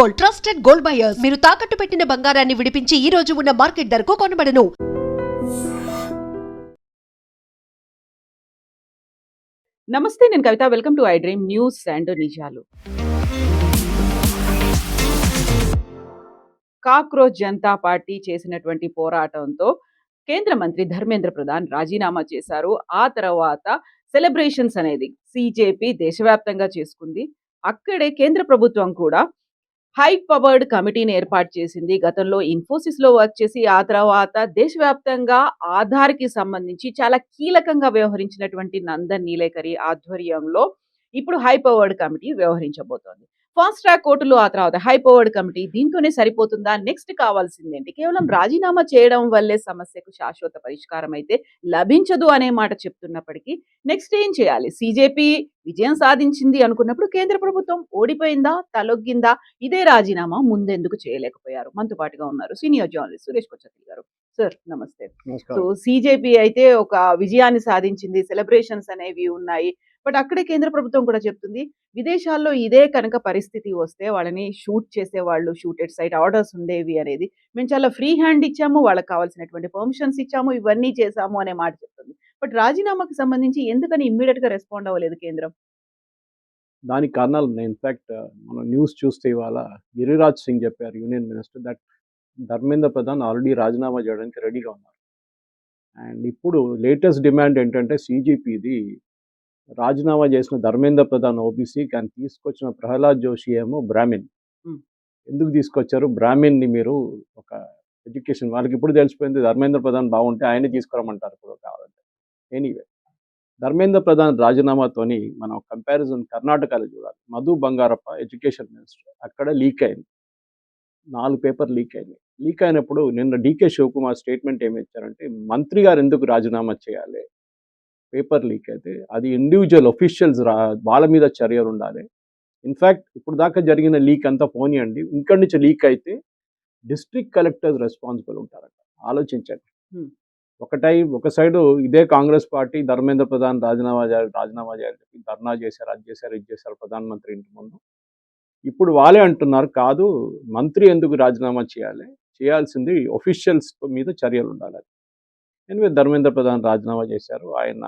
Gold, trusted gold buyers. మీరు తాకట్టు పెట్టిన బంగారాన్ని విడిపించి ఈ రోజు ఉన్న మార్కెట్ ధరకు కొనబడను. నమస్తే, నేను Kavitha. Welcome to I Dream News and నిజాలు. కాక్రోచ్ జనతా పార్టీ చేసినటువంటి పోరాటంతో కేంద్ర మంత్రి ధర్మేంద్ర ప్రధాన్ రాజీనామా చేశారు. ఆ తర్వాత సెలబ్రేషన్స్ అనేది సిజేపీ దేశవ్యాప్తంగా చేసుకుంది. అక్కడే కేంద్ర ప్రభుత్వం కూడా హై పవర్డ్ కమిటీని ఏర్పాటు చేసింది. గతంలో ఇన్ఫోసిస్ లో వర్క్ చేసి ఆ తర్వాత దేశవ్యాప్తంగా ఆధార్కి సంబంధించి చాలా కీలకంగా వ్యవహరించినటువంటి నందన్ నీలేకరి ఆధ్వర్యంలో ఇప్పుడు హై పవర్డ్ కమిటీ వ్యవహరించబోతోంది. ఫాస్ట్ ట్రాక్ కోర్టులు, ఆ తర్వాత హై పవర్డ్ కమిటీ, దీంతోనే సరిపోతుందా? నెక్స్ట్ కావాల్సిందేంటి? కేవలం రాజీనామా చేయడం వల్లే సమస్యకు శాశ్వత పరిష్కారం అయితే లభించదు అనే మాట చెప్తున్నప్పటికీ నెక్స్ట్ ఏం చేయాలి? సిజేపీ విజయం సాధించింది అనుకున్నప్పుడు కేంద్ర ప్రభుత్వం ఓడిపోయిందా, తలొగ్గిందా? ఇదే రాజీనామా ముందెందుకు చేయలేకపోయారు? మనతో పాటుగా ఉన్నారు సీనియర్ జర్నలిస్ట్ సురేష్ కొచ్చతిల్ గారు. సార్ నమస్తే. సో సిజేపీ అయితే ఒక విజయాన్ని సాధించింది, సెలబ్రేషన్స్ అనేవి ఉన్నాయి. బట్ అక్కడే కేంద్ర ప్రభుత్వం కూడా చెప్తుంది, విదేశాల్లో ఇదే కనుక పరిస్థితి వస్తే వాళ్ళని షూట్ చేసేవాళ్ళు, షూటెడ్ సైట్ ఆర్డర్స్ ఉండేవి అనేది. మేము చాలా ఫ్రీ హ్యాండ్ ఇచ్చాము, వాళ్ళకి కావాల్సినటువంటి పర్మిషన్స్ ఇచ్చాము, ఇవన్నీ చేశాము అనే మాట చెప్తుంది. బట్ రాజీనామాకి సంబంధించి ఎందుకని ఇమ్మీడియట్ గా రెస్పాండ్ అవ్వలేదు కేంద్రం? దానికి కారణాలు ఉన్నాయి. ఇన్ఫ్యాక్ట్ మనం న్యూస్ చూస్తే ఇవాళ గిరిరాజ్ సింగ్ చెప్పారు, union minister, that Dharmendra Pradhan already రాజీనామా చేయడానికి రెడీగా ఉన్నారు. అండ్ ఇప్పుడు లేటెస్ట్ డిమాండ్ ఏంటంటే సిజిపిది రాజీనామా చేసిన ధర్మేంద్ర ప్రధాన్ ఓబీసీ, కానీ తీసుకొచ్చిన ప్రహ్లాద్ జోషి ఏమో బ్రాహ్మిన్. ఎందుకు తీసుకొచ్చారు బ్రాహ్మిన్ని? మీరు ఒక ఎడ్యుకేషన్ వాళ్ళకి ఇప్పుడు తెలిసిపోయింది, ధర్మేంద్ర ప్రధాన్ బాగుంటే ఆయనే తీసుకురమ్మంటారు ఇప్పుడు కావాలంటే. ఎనీవే, ధర్మేంద్ర ప్రధాన్ రాజీనామాతోని మనం కంపారిజన్ కర్ణాటకలో చూడాలి. మధు బంగారప్ప ఎడ్యుకేషన్ మినిస్టర్, అక్కడ లీక్ అయింది, 4 పేపర్ లీక్ అయింది. లీక్ అయినప్పుడు నిన్న డీకే శివకుమార్ స్టేట్మెంట్ ఏమి ఇచ్చారంటే, మంత్రి గారు ఎందుకు రాజీనామా చేయాలి? పేపర్ లీక్ అయితే అది ఇండివిజువల్ ఒఫీషియల్స్ వాళ్ళ మీద చర్యలు ఉండాలి. ఇన్ఫ్యాక్ట్ ఇప్పుడు దాకా జరిగిన లీక్ అంతా పోనీయండి, ఇక్కడి నుంచి లీక్ అయితే డిస్ట్రిక్ట్ కలెక్టర్స్ రెస్పాన్సిబుల్ ఉంటారంట. ఆలోచించండి. ఒక సైడు ఇదే కాంగ్రెస్ పార్టీ ధర్మేంద్ర ప్రధాన్ రాజీనామా చేయాలి చెప్పి ధర్నా చేశారు, అది చేశారు, ఇది చేశారు ప్రధానమంత్రి ఇంటి ముందు. ఇప్పుడు వాళ్ళే అంటున్నారు, కాదు మంత్రి ఎందుకు రాజీనామా చేయాలి, చేయాల్సింది ఒఫీషియల్స్ మీద చర్యలు ఉండాలి. ఎనివే ధర్మేంద్ర ప్రధాన్ రాజీనామా చేశారు. ఆయన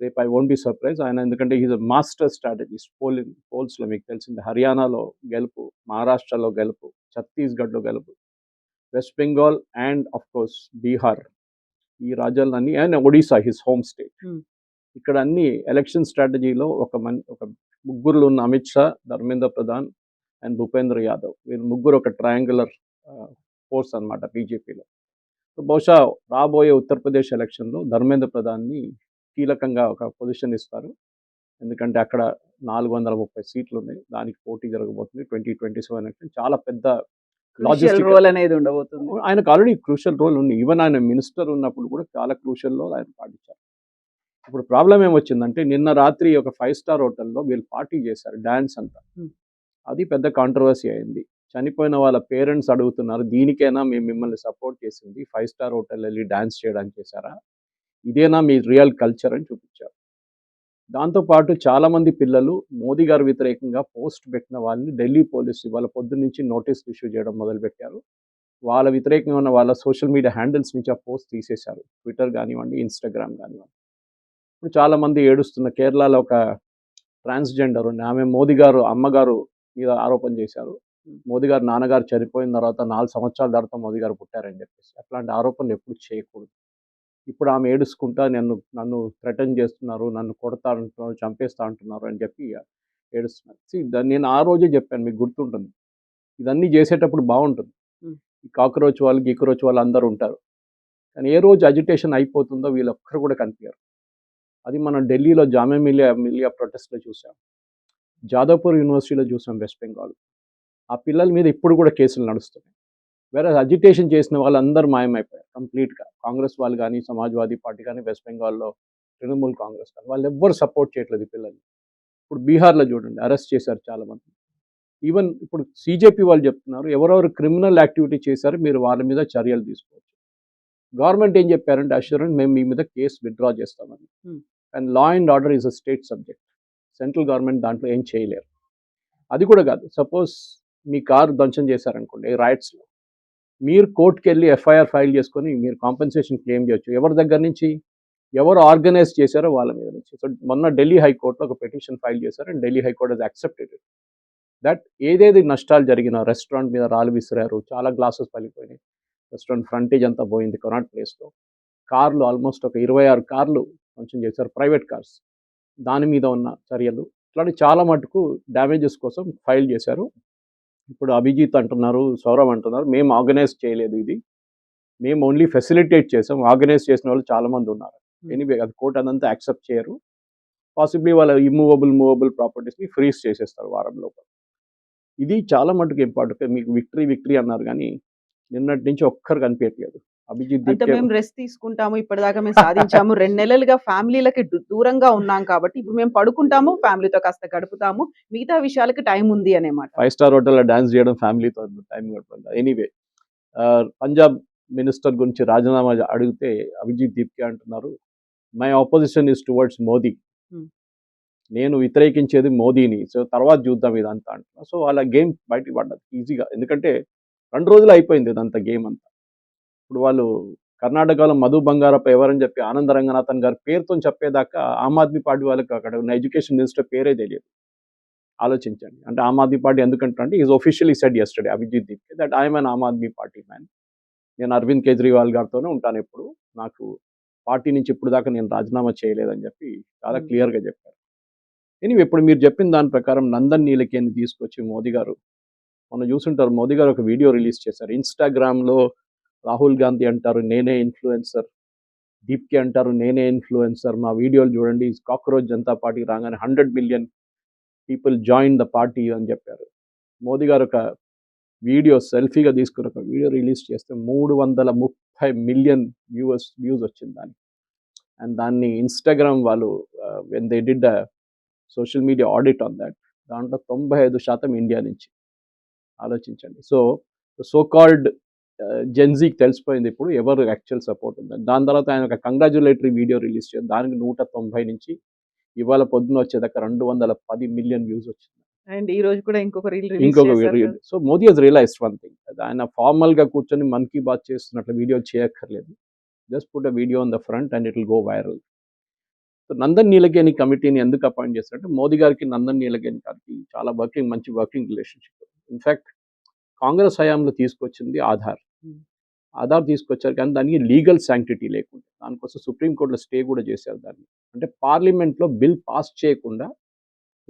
రేపు ఐ వోంట్ బి సర్ప్రైజ్ ఆయన, ఎందుకంటే ఈజ్ అ మాస్టర్ స్ట్రాటజిస్ట్. పోల్స్లో మీకు తెలిసింది, హర్యానాలో గెలుపు, మహారాష్ట్రలో గెలుపు, ఛత్తీస్గఢ్లో గెలుపు, West Bengal and of course Bihar, ఈ రాజ్యాలన్నీ, అండ్ ఒడిశా హిస్ హోమ్ స్టేట్. ఇక్కడ అన్ని ఎలక్షన్ స్ట్రాటజీలో ఒక ముగ్గురు ఉన్న అమిత్ షా, ధర్మేంద్ర ప్రధాన్ అండ్ భూపేంద్ర యాదవ్, వీళ్ళు ముగ్గురు ఒక ట్రయాంగులర్ ఫోర్స్ అనమాట బీజేపీలో. సో బహుశా రాబోయే ఉత్తరప్రదేశ్ ఎలక్షన్లో ధర్మేంద్ర ప్రధాన్ని కీలకంగా ఒక పొజిషన్ ఇస్తారు. ఎందుకంటే అక్కడ 430 సీట్లు ఉన్నాయి, దానికి పోటీ జరగబోతుంది. 2027 ఎలక్షన్ చాలా పెద్ద లాజిస్టిక్ రోల్ అనేది ఉండబోతుంది. ఆయనకు ఆల్రెడీ క్రూషియల్ రోల్ ఉంది. ఈవెన్ ఆయన మినిస్టర్ ఉన్నప్పుడు కూడా చాలా క్రూషియల్ రోల్ ఆయన పాటించారు. ఇప్పుడు ప్రాబ్లం ఏమొచ్చిందంటే, నిన్న రాత్రి ఒక 5 స్టార్ హోటల్లో వీళ్ళు పార్టీ చేశారు, డ్యాన్స్ అంతా. అది పెద్ద కాంట్రవర్సీ అయింది. చనిపోయిన వాళ్ళ పేరెంట్స్ అడుగుతున్నారు, దీనికైనా మేము మిమ్మల్ని సపోర్ట్ చేసింది? 5 స్టార్ హోటల్ వెళ్ళి డ్యాన్స్ చేయడానికి చేశారా? ఇదేనా మీ రియల్ కల్చర్ అని చూపించారు. దాంతోపాటు చాలామంది పిల్లలు మోదీ గారు వ్యతిరేకంగా పోస్ట్ పెట్టిన వాళ్ళని ఢిల్లీ పోలీసు ఇవాళ పొద్దున్నుంచి నోటీసులు ఇష్యూ చేయడం మొదలుపెట్టారు. వాళ్ళ వ్యతిరేకంగా ఉన్న వాళ్ళ సోషల్ మీడియా హ్యాండిల్స్ నుంచి ఆ పోస్ట్ తీసేశారు, ట్విట్టర్ కానివ్వండి, ఇన్స్టాగ్రామ్ కానివ్వండి. ఇప్పుడు చాలామంది ఏడుస్తున్న, కేరళలో ఒక ట్రాన్స్జెండర్ ఉంది, ఆమె మోదీ గారు అమ్మగారు మీద ఆరోపణ చేశారు. మోదీ గారు నాన్నగారు చనిపోయిన తర్వాత 4 సంవత్సరాల తర్వాత మోదీ గారు పుట్టారని చెప్పేసి. అట్లాంటి ఆరోపణలు ఎప్పుడు చేయకూడదు. ఇప్పుడు ఆమె ఏడుచుకుంటా నన్ను థ్రెటన్ చేస్తున్నారు, నన్ను కొడతా అంటున్నారు, చంపేస్తా అంటున్నారు అని చెప్పి ఏడుస్తున్నారు. నేను ఆ రోజే చెప్పాను, మీకు గుర్తుంటుంది, ఇదన్నీ చేసేటప్పుడు బాగుంటుంది, ఈ కాక్రోచ్ వాళ్ళు గిక్రోచ్ వాళ్ళు అందరూ ఉంటారు, కానీ ఏ రోజు అజిటేషన్ అయిపోతుందో వీళ్ళొక్కరు కూడా కనిపించారు. అది మనం ఢిల్లీలో జామియా మిలియా ప్రొటెస్ట్లో చూసాం, జాదవ్పూర్ యూనివర్సిటీలో చూసాం, వెస్ట్ బెంగాల్. ఆ పిల్లల మీద ఇప్పుడు కూడా కేసులు నడుస్తున్నాయి. వేరే అజిటేషన్ చేసిన వాళ్ళందరూ మాయమైపోయారు కంప్లీట్గా. కాంగ్రెస్ వాళ్ళు కానీ, సమాజ్వాదీ పార్టీ కానీ, వెస్ట్ బెంగాల్లో తృణమూల్ కాంగ్రెస్ కానీ, వాళ్ళు ఎవ్వరు సపోర్ట్ చేయట్లేదు ఈ పిల్లల్ని. ఇప్పుడు బీహార్లో చూడండి, అరెస్ట్ చేశారు చాలామంది. ఈవెన్ ఇప్పుడు సిజేపీ వాళ్ళు చెప్తున్నారు, ఎవరెవరు క్రిమినల్ యాక్టివిటీ చేశారు మీరు వాళ్ళ మీద చర్యలు తీసుకోవచ్చు. గవర్నమెంట్ ఏం చెప్పారంటే, అష్యూరెన్స్ మేము మీ మీద కేసు విత్డ్రా చేస్తామని. And law and order is a state subject, central government దాంట్లో ఏం చేయలేరు. అది కూడా కాదు, సపోజ్ మీ కారు ధ్వంసం చేశారనుకోండి రైట్స్లో, మీరు కోర్టుకెళ్ళి ఎఫ్ఐఆర్ ఫైల్ చేసుకొని మీరు కాంపెన్సేషన్ క్లెయిమ్ చేయొచ్చు. ఎవరి దగ్గర నుంచి? ఎవరు ఆర్గనైజ్ చేశారో వాళ్ళ మీద నుంచి. సో మొన్న ఢిల్లీ హైకోర్టులో ఒక పిటిషన్ ఫైల్ చేశారు and Delhi high court has accepted it. That ఏదేది నష్టాలు జరిగిన రెస్టారెంట్ మీద రాళ్ళు విసిరారు, చాలా గ్లాసెస్ పలిపోయినాయి, రెస్టారెంట్ ఫ్రంటేజ్ అంతా పోయింది కొనాట్ ప్లేస్లో, కార్లు ఆల్మోస్ట్ ఒక 26 కార్లు కొంచెం చేశారు, ప్రైవేట్ కార్స్, దాని మీద ఉన్న చర్యలు ఇట్లాంటి చాలా మటుకు డ్యామేజెస్ కోసం ఫైల్ చేశారు. ఇప్పుడు అభిజిత్ అంటున్నారు, సౌరవ్ అంటున్నారు మేము ఆర్గనైజ్ చేయలేదు ఇది, మేము ఓన్లీ ఫెసిలిటేట్ చేసాం, ఆర్గనైజ్ చేసిన వాళ్ళు చాలామంది ఉన్నారు. ఎనీవే అది కోర్టు అదంతా యాక్సెప్ట్ చేయరు. పాసిబ్లీ వాళ్ళ మూవబుల్ ప్రాపర్టీస్ని ఫ్రీజ్ చేసేస్తారు వారం లోపల. ఇది చాలా మటుకు ఇంపార్టెంట్. మీకు విక్టరీ అన్నారు కానీ నిన్నటి నుంచి ఒక్కరు కనిపించట్లేదు. అభిజిత్ అంటే దీప్కే మేము రెస్ట్ తీసుకుంటాము, ఇప్పటిదాకా మేము సాధించాము, 2 నెలలుగా ఫ్యామిలీలకి దూరంగా ఉన్నాం కాబట్టి ఇప్పుడు మేము పడుకుంటాము, ఫ్యామిలీతో కాస్త గడుపుతాము, మిగతా విషయాలకి టైం ఉంది అనే మాట. 5 స్టార్ హోటల్లో డాన్స్ చేయడం ఫ్యామిలీతో టైం గడపడం. ఎనీవే పంజాబ్ మినిస్టర్ గురించి రాజీనామా అడిగితే అభిజిత్ దీప్కే అంటున్నారు, my opposition is towards Modi, నేను వ్యతిరేకించేది మోదీని, సో తర్వాత చూద్దాం ఇదంతా అంటున్నా. సో వాళ్ళ గేమ్ బయటికి పడ్డది ఈజీగా, ఎందుకంటే 2 రోజులు అయిపోయింది ఇదంతా గేమ్ అంతా. ఇప్పుడు వాళ్ళు కర్ణాటకలో మధు బంగారప్ప ఎవరని చెప్పి ఆనంద రంగనాథన్ గారి పేరుతో చెప్పేదాకా ఆమ్ ఆద్మీ పార్టీ వాళ్ళకి అక్కడ ఉన్న ఎడ్యుకేషన్ మినిస్టర్ పేరే తెలియదు. ఆలోచించండి. అంటే ఆమ్ ఆద్మీ పార్టీ ఎందుకంటే is officially said yesterday Abhijit Dipke that I'm an Aam Aadmi party man, నేను అరవింద్ కేజ్రీవాల్ గారితోనే ఉంటాను ఎప్పుడు, నాకు పార్టీ నుంచి ఇప్పుడు దాకా నేను రాజీనామా చేయలేదని చెప్పి చాలా క్లియర్గా చెప్పారు. ఎనీవే ఇప్పుడు మీరు చెప్పిన దాని ప్రకారం నందన్ నీలకేని తీసుకొచ్చి మోదీ గారు, మొన్న చూసుంటారు, మోదీ గారు ఒక వీడియో రిలీజ్ చేశారు ఇన్స్టాగ్రామ్లో. రాహుల్ గాంధీ అంటారు నేనే ఇన్ఫ్లుయెన్సర్, దీప్కే అంటారు నేనే ఇన్ఫ్లుయెన్సర్, మా వీడియోలు చూడండి, కాక్రోచ్ జనతా పార్టీ రాగానే 100 million people join the party అని చెప్పారు. మోదీ గారు ఒక వీడియో సెల్ఫీగా తీసుకుని ఒక వీడియో రిలీజ్ చేస్తే 330 మిలియన్ వ్యూస్ వచ్చింది దానికి. అండ్ దాన్ని ఇన్స్టాగ్రామ్ వాళ్ళు when they did the social media audit on that, దాంట్లో 95% ఇండియా నుంచి. ఆలోచించండి. సో కాల్డ్ జెన్జీకి తెలిసిపోయింది ఇప్పుడు ఎవరు యాక్చువల్ సపోర్ట్ ఉందని. దాని తర్వాత ఆయన ఒక కంగ్రాచులేటరీ వీడియో రిలీజ్ చేశారు, దానికి 190 నుంచి ఇవాళ పొద్దున వచ్చేదాకా 210 మిలియన్ వ్యూస్ వచ్చింది. అండ్ ఈ రోజు కూడా ఇంకొక reel. So Modi he's realised one thing, ఆయన ఫార్మల్గా కూర్చొని మన్ కీ బాత్ చేస్తున్నట్లు వీడియో చేయక్కర్లేదు, just put a video on the front and it will go viral. So Nandan Nilekani కమిటీని ఎందుకు అపాయింట్ చేస్తారంటే మోదీ గారికి నందన్ నీలకేని గారికి చాలా మంచి వర్కింగ్ రిలేషన్షిప్. ఇన్ఫ్యాక్ట్ కాంగ్రెస్ హయాంలో తీసుకొచ్చింది ఆధార్ తీసుకొచ్చారు, కానీ దానికి లీగల్ శాంక్టిటీ లేకుండా, దానికోసం సుప్రీంకోర్టులో స్టే కూడా చేశారు దాన్ని. అంటే పార్లమెంట్లో బిల్ పాస్ చేయకుండా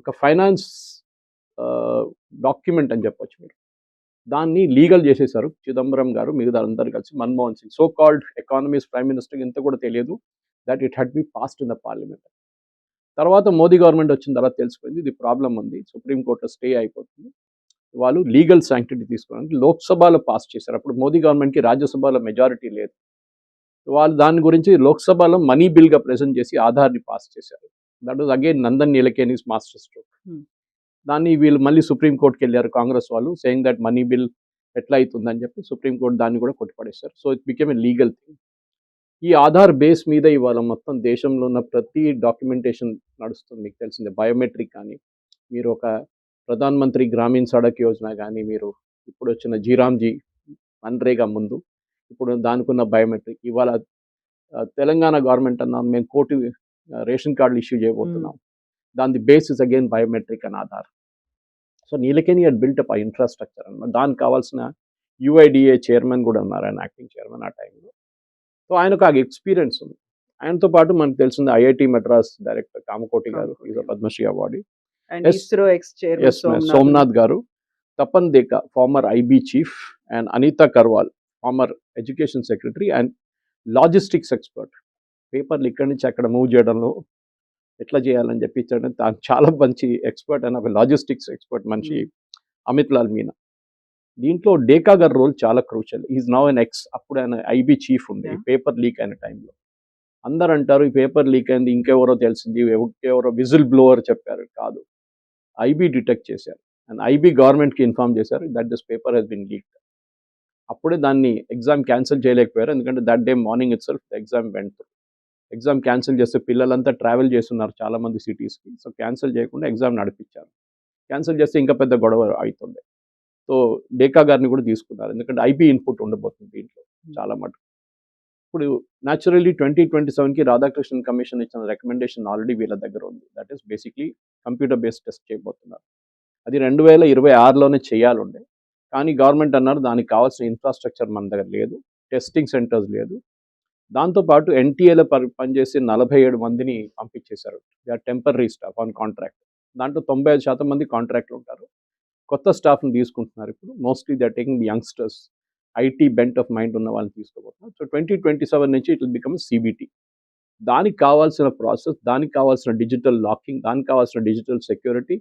ఒక ఫైనాన్స్ డాక్యుమెంట్ అని చెప్పొచ్చు మీరు, దాన్ని లీగల్ చేసేసారు చిదంబరం గారు, మిగతా అందరు కలిసి. Manmohan Singh so called economies prime minister ఇంత కూడా తెలియదు that it had be passed in the parliament. తర్వాత మోదీ గవర్నమెంట్ వచ్చిన తర్వాత తెలిసిపోయింది ఇది ప్రాబ్లం ఉంది, సుప్రీంకోర్టులో స్టే అయిపోతుంది, వాళ్ళు లీగల్ శాంక్టిటీ తీసుకోవడానికి లోక్సభలో పాస్ చేశారు. అప్పుడు మోదీ గవర్నమెంట్కి రాజ్యసభలో మెజారిటీ లేదు, వాళ్ళు దాని గురించి లోక్సభలో మనీ బిల్గా ప్రెజెంట్ చేసి ఆధార్ని పాస్ చేశారు. That was again Nandan Nilekani's master stroke. దాన్ని వీళ్ళు మళ్ళీ సుప్రీంకోర్టుకి వెళ్ళారు కాంగ్రెస్ వాళ్ళు, సేయింగ్ దట్ మనీ బిల్ ఎట్లా అవుతుందని చెప్పి సుప్రీంకోర్టు దాన్ని కూడా కొట్టిపడేశారు. So it became a legal thing. ఈ ఆధార్ బేస్ మీద ఇవాళ మొత్తం దేశంలో ఉన్న ప్రతి డాక్యుమెంటేషన్ నడుస్తుంది. మీకు తెలిసిందే బయోమెట్రిక్ కానీ, మీరు ఒక ప్రధాన్ మంత్రి గ్రామీణ సడక్ యోజన కానీ, మీరు ఇప్పుడు వచ్చిన జీరామ్జీ మన్రేగా ముందు ఇప్పుడు దానికి ఉన్న బయోమెట్రిక్, ఇవాళ తెలంగాణ గవర్నమెంట్ అన్నాం మేము కోటి రేషన్ కార్డులు ఇష్యూ చేయబోతున్నాం, దాని basis again biometric and Aadhaar. So Nilekani had built up ఆ ఇన్ఫ్రాస్ట్రక్చర్ అన్నమాట. దానికి కావాల్సిన యుఐడిఏ చైర్మన్ కూడా ఉన్నారు, ఆయన యాక్టింగ్ చైర్మన్ ఆ టైంలో. సో ఆయనకు ఆ ఎక్స్పీరియన్స్ ఉంది. ఆయనతో పాటు మనకు తెలిసింది ఐఐటి మెడ్రాస్ డైరెక్టర్ కామకోటి గారు, is a Padmashri award. Somnath గారు, Tapan Deka former IB chief, and Anita Karwal former education secretary and logistics expert. పేపర్లు ఇక్కడి నుంచి అక్కడ మూవ్ చేయడంలో ఎట్లా చేయాలని చెప్పి చాలా మంచి ఎక్స్పర్ట్ అండ్ ఒక లాజిస్టిక్స్ ఎక్స్పర్ట్ మనిషి అమిత్ లాల్ మీనా. దీంట్లో డేకా గారి రోల్ చాలా క్రూషియల్. ఈజ్ నౌ ఎన్ అప్పుడు ఆయన ఐబీ చీఫ్ ఉంది. పేపర్ లీక్ అయిన టైంలో అందరు అంటారు ఈ పేపర్ లీక్ అయింది ఇంకెవరో తెలిసింది, ఎవరో విజిల్ బ్లోవర్ చెప్పారు, కాదు, ఐబీ డిటెక్ట్ చేశారు అండ్ ఐబీ గవర్నమెంట్కి ఇన్ఫార్మ్ చేశారు that this paper has been leaked. అప్పుడే దాన్ని ఎగ్జామ్ క్యాన్సిల్ చేయలేకపోయారు, ఎందుకంటే that day morning itself the exam went through. Exam cancel చేస్తే పిల్లలంతా ట్రావెల్ చేస్తున్నారు చాలామంది సిటీస్కి, సో క్యాన్సిల్ చేయకుండా ఎగ్జామ్ నడిపించారు. క్యాన్సిల్ చేస్తే ఇంకా పెద్ద గొడవ అవుతుండే. సో డేకా గారిని కూడా తీసుకున్నారు, ఎందుకంటే ఐబీ ఇన్పుట్ ఉండబోతుంది దీంట్లో చాలా మటుకు. ఇప్పుడు న్యాచురల్లీ 2027కి రాధాకృష్ణన్ కమిషన్ ఇచ్చిన రికమెండేషన్ ఆల్రెడీ వీళ్ళ దగ్గర ఉంది. That is basically computer based test చేయబోతున్నారు. అది 2026లోనే చేయాలండే, కానీ గవర్నమెంట్ అన్నారు దానికి కావాల్సిన ఇన్ఫ్రాస్ట్రక్చర్ మన దగ్గర లేదు, టెస్టింగ్ సెంటర్స్ లేదు. దాంతోపాటు ఎన్టీఏలో పనిచేసి 47 మందిని పంపించేశారు. They are temporary staff on contract. దాంట్లో 95% మంది కాంట్రాక్ట్లు ఉంటారు. కొత్త స్టాఫ్ని తీసుకుంటున్నారు ఇప్పుడు. Mostly they are taking the youngsters, IT bent of mind ఉన్న వాళ్ళని తీసుకోబోతున్నారు. సో 2027 నుంచి ఇట్ విల్ బికమ్ సిబిటి. దానికి కావాల్సిన ప్రాసెస్, దానికి కావాల్సిన డిజిటల్ లాకింగ్, దానికి కావాల్సిన digital security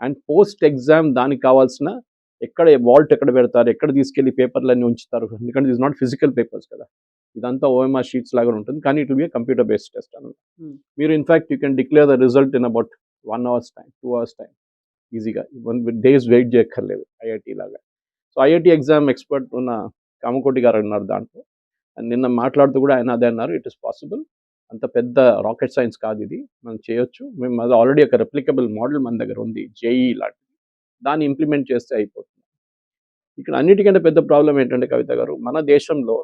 and post exam దానికి కావాల్సిన ఎక్కడ వాల్ట్ ఎక్కడ పెడతారు, ఎక్కడ తీసుకెళ్లి పేపర్లన్నీ ఉంచుతారు, ఎందుకంటే ఇస్ నాట్ ఫిజికల్ పేపర్స్ కదా, ఇదంతా ఓఎంఆర్ షీట్స్ లాగా ఉంటుంది, కానీ it will B computer based test అనమాట. మీరు in fact you can declare the result in about 1 hour's time, 2 hours time ఈజీగా, 1 days వెయిట్ చేయక్కర్లేదు ఐఐటి లాగా. సో ఐఐటి ఎగ్జామ్ ఎక్స్పర్ట్ ఉన్న కామకోటి గారు అన్నారు దాంట్లో, అండ్ నిన్న మాట్లాడుతూ కూడా ఆయన అదే అన్నారు, ఇట్ ఇస్ పాసిబుల్, అంత పెద్ద రాకెట్ సైన్స్ కాదు ఇది, మనం చేయొచ్చు, మేము అది ఆల్రెడీ ఒక రెప్లికబుల్ మోడల్ మన దగ్గర ఉంది జేఈ లాంటిది, దాన్ని ఇంప్లిమెంట్ చేస్తే అయిపోతుంది. ఇక్కడ అన్నిటికంటే పెద్ద ప్రాబ్లం ఏంటంటే కవిత గారు, మన దేశంలో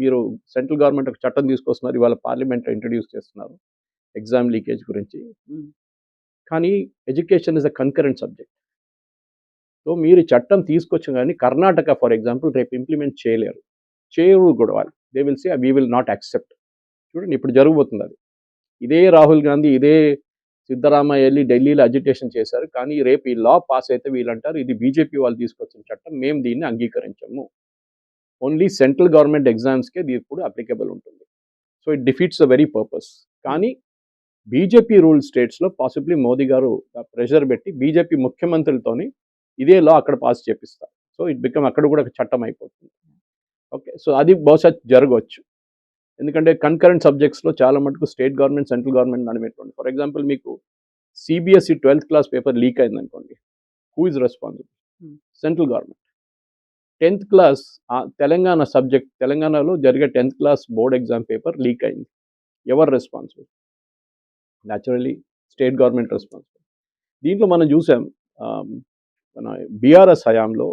మీరు సెంట్రల్ గవర్నమెంట్ ఒక చట్టం తీసుకొస్తున్నారు, ఇవాళ పార్లమెంట్లో ఇంట్రడ్యూస్ చేస్తున్నారు ఎగ్జామ్ లీకేజ్ గురించి, కానీ education is a concurrent subject. So మీరు చట్టం తీసుకొచ్చు కానీ కర్ణాటక ఫర్ ఎగ్జాంపుల్ రేపు ఇంప్లిమెంట్ చేయరు కూడా వాళ్ళు, they will say we will not accept. చూడండి ఇప్పుడు జరగబోతుంది అది. ఇదే రాహుల్ గాంధీ, ఇదే సిద్ధరామయ్య వెళ్ళి ఢిల్లీలో అజిటేషన్ చేశారు, కానీ రేపు ఈ లా పాస్ అయితే వీళ్ళంటారు ఇది బీజేపీ వాళ్ళు తీసుకొచ్చిన చట్టం, మేము దీన్ని అంగీకరించము, ఓన్లీ సెంట్రల్ గవర్నమెంట్ ఎగ్జామ్స్కే ఇది ఇప్పుడు అప్లికబుల్ ఉంటుంది. So it defeats the very purpose. కానీ బీజేపీ రూల్ స్టేట్స్లో పాసిబ్లీ మోదీ గారు ప్రెషర్ పెట్టి బీజేపీ ముఖ్యమంత్రులతోని ఇదే లా అక్కడ పాస్ చేపిస్తారు. సో ఇట్ బికమ్ అక్కడ కూడా ఒక చట్టం అయిపోతుంది. ఓకే, సో అది బహుశా జరగవచ్చు, ఎందుకంటే కన్కరెంట్ సబ్జెక్ట్స్లో చాలా మటుకు స్టేట్ గవర్నమెంట్ సెంట్రల్ గవర్నమెంట్ నడిపెట్టుకోండి. ఫర్ ఎగ్జాంపుల్ మీకు CBSE 12th class paper leak అయింది అనుకోండి, who is responsible? Central government. 10th class Telangana subject, తెలంగాణలో జరిగే 10th class board exam paper leak అయింది, ఎవరు responsible? Naturally state government responsible. దీంట్లో మనం చూసాం మన బీఆర్ఎస్ హయాంలో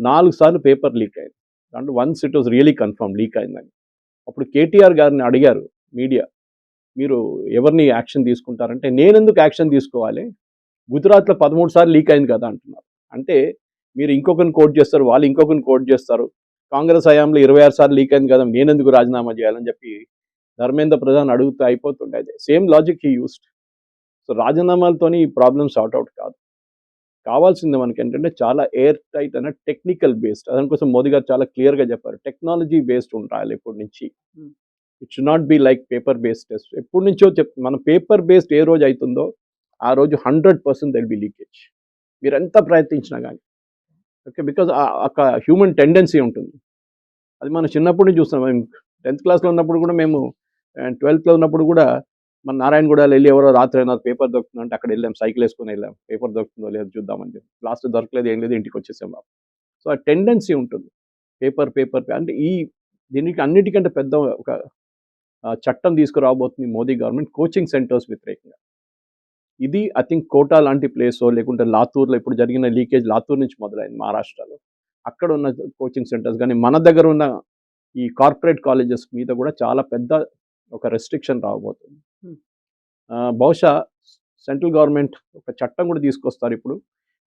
4 సార్లు పేపర్ లీక్ అయింది, దాంట్లో once it was really confirm leak అయిందని. అప్పుడు కేటీఆర్ గారిని అడిగారు మీడియా, మీరు ఎవరిని యాక్షన్ తీసుకుంటారంటే, నేనెందుకు యాక్షన్ తీసుకోవాలి, గుజరాత్లో 13 సార్లు లీక్ అయింది కదా అంటున్నారు. అంటే మీరు ఇంకొకరిని కోట్ చేస్తారు, వాళ్ళు ఇంకొకరిని కోట్ చేస్తారు, కాంగ్రెస్ హయాంలో 26 సార్లు లీక్ అయింది కదా, నేనెందుకు రాజీనామా చేయాలని చెప్పి ధర్మేంద్ర ప్రధాన్ అడుగుతూ అయిపోతుండే. Same logic he used. So రాజీనామాలతోని ఈ ప్రాబ్లమ్ సార్ట్ అవుట్ కాదు, కావాల్సింది మనకి ఏంటంటే చాలా ఎయిర్ టైట్ అనే టెక్నికల్ బేస్డ్, దానికోసం మోదీ గారు చాలా క్లియర్గా చెప్పారు, టెక్నాలజీ బేస్డ్ ఉండాలి ఇప్పటి నుంచి, it should not be like paper based test. ఎప్పటి నుంచో మన పేపర్ బేస్డ్ ఏ రోజు అవుతుందో ఆ రోజు 100% దెల్ బి లీకేజ్, మీరు ఎంత ప్రయత్నించినా కానీ. ఓకే, బికాజ్ ఒక హ్యూమన్ టెండెన్సీ ఉంటుంది, అది మనం చిన్నప్పటి నుంచి చూస్తున్నాం. మేము 10th క్లాస్లో ఉన్నప్పుడు కూడా, మేము 12thలో ఉన్నప్పుడు కూడా మన నారాయణగూడలో వెళ్ళి ఎవరో రాత్రి అయినారు పేపర్ దొరుకుతుందంటే అక్కడ వెళ్ళాం, సైకిల్ వేసుకొని వెళ్ళాం, పేపర్ దొరుకుతుందో లేదో చూద్దామని చెప్పి, లాస్ట్ దొరకలేదు, ఏం లేదు, ఇంటికి వచ్చేసాం బాబు. సో ఆ టెండెన్సీ ఉంటుంది పేపర్ అంటే దీనికి అన్నిటికంటే పెద్ద ఒక చట్టం తీసుకురాబోతుంది మోదీ గవర్నమెంట్, కోచింగ్ సెంటర్స్ వ్యతిరేకంగా. ఇది ఐ థింక్ కోటా లాంటి ప్లేసో లేకుంటే లాతూర్లో ఇప్పుడు జరిగిన లీకేజ్ లాతూర్ నుంచి మొదలైంది మహారాష్ట్రలో, అక్కడ ఉన్న కోచింగ్ సెంటర్స్ కానీ మన దగ్గర ఉన్న ఈ కార్పొరేట్ కాలేజెస్ మీద కూడా చాలా పెద్ద ఒక రెస్ట్రిక్షన్ రాబోతుంది. బహుశా సెంట్రల్ గవర్నమెంట్ ఒక చట్టం కూడా తీసుకొస్తారు ఇప్పుడు,